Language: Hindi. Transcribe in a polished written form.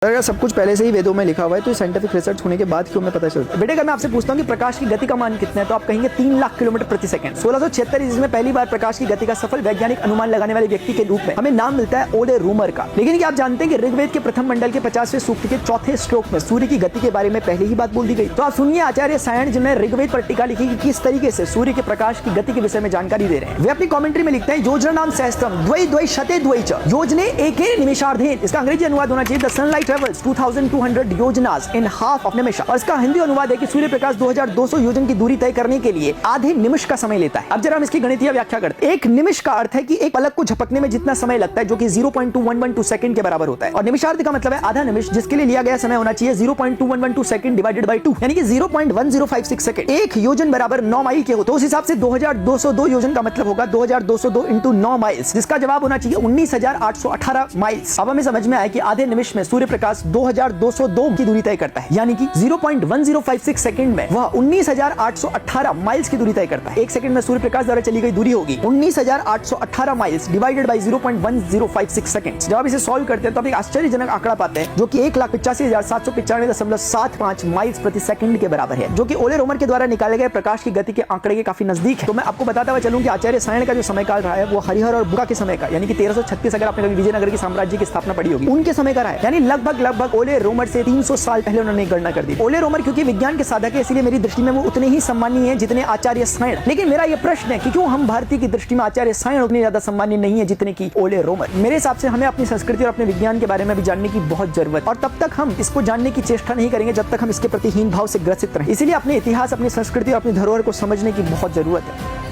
अगर सब कुछ पहले से ही वेदों में लिखा हुआ है तो साइंटिफिक रिसर्च होने के बाद क्यों हमें पता चलता है? बेटे अगर मैं आपसे पूछता हूँ कि प्रकाश की गति का मान कितना है तो आप कहेंगे 3 लाख किलोमीटर प्रति सेकंड। 1676 ईस्वी में पहली बार प्रकाश की गति का सफल वैज्ञानिक अनुमान लगाने वाले व्यक्ति के रूप में हमें नाम मिलता है ओले रूमर का। लेकिन क्या आप जानते हैं कि ऋग्वेद के प्रथम मंडल के 50वें सूक्त के चौथे श्लोक में सूर्य की गति के बारे में पहले ही बात बोल दी गई। तो आप सुनिए आचार्य सायण जिन्होंने ऋग्वेद पर टीका लिखी कि किस तरीके से सूर्य के प्रकाश की गति के विषय में जानकारी दे रहे हैं। वे अपनी कमेंट्री में लिखते हैं योजना नाम सहस्त्रम द्वै द्वै शते द्वै च योजने एके निमेषार्धेन। इसका अंग्रेजी अनुवाद होना चाहिए द सनलाइट ट्रेवल्स 2200 योजनास इन हाफ ऑफ निमिष। और इसका हिंदी अनुवाद है कि सूर्य प्रकाश 2200 योजन की दूरी तय करने के लिए आधे निमिष का समय लेता है। अब जरा हम इसकी गणितीय व्याख्या करते हैं। एक निमिष का अर्थ है कि एक पलक को झपकने में जितना समय लगता है जो कि 0.2112 सेकंड के बराबर होता है। और निमिषार्ध का मतलब है आधा निमिष, जिसके लिए लिया गया समय होना चाहिए 0.2112 सेकंड डिवाइडेड बाय 2 यानी कि 0.1056 सेकंड। एक योजन बराबर 9 माइल के हो तो उस हिसाब से 2202 योजन का मतलब होगा 2202 इंटू 9 माइल्स, जिसका जवाब होना चाहिए 19,818 माइल्स। अब हमें समझ में आया कि आधे निमिष में सूर्य प्रकाश 2202 की दूरी तय करता है, यानी कि 0.1056 सेकंड में वह 19,818 माइल्स की दूरी तय करता है। एक सेकंड में सूर्य प्रकाश द्वारा चली गई दूरी होगी 19,818 माइल्स डिवाइडेड बाय 0.1056 सेकंड। जब आप इसे सॉल्व करते हैं तो आप एक आश्चर्यजनक आंकड़ा पाते हैं जो कि 1,85,795.75 माइल्स प्रति सेकंड के बराबर है, जो कि ओले रोमर के द्वारा निकाले गए प्रकाश की गति के आंकड़े के काफी नजदीक है। तो मैं आपको बताता हुआ चलूं कि आचार्य सायण का जो समय काल रहा है वो हरिहर और बुका के समय का, यानी कि 1336 अगर आपने कभी विजयनगर की साम्राज्य की स्थापना पढ़ी होगी उनके समय का रहा है, यानी लगभग ओले रोमर से 300 साल पहले उन्होंने गणना कर दी। ओले रोमर क्योंकि विज्ञान के साधक है इसलिए मेरी दृष्टि में वो उतने ही सम्मानीय हैं जितने आचार्य सायण। लेकिन मेरा ये प्रश्न है कि क्यों हम भारतीय की दृष्टि में आचार्य सायण उतने ज्यादा सम्मानीय नहीं है जितने की ओले रोमर। मेरे हिसाब से हमें अपनी संस्कृति और अपने विज्ञान के बारे में भी जानने की बहुत जरूरत, और तब तक हम इसको जानने की चेष्टा नहीं करेंगे जब तक हम इसके प्रति हीन भाव से ग्रसित रहें। इसीलिए अपने इतिहास, अपनी संस्कृति और अपनी धरोहर को समझने की बहुत जरूरत है।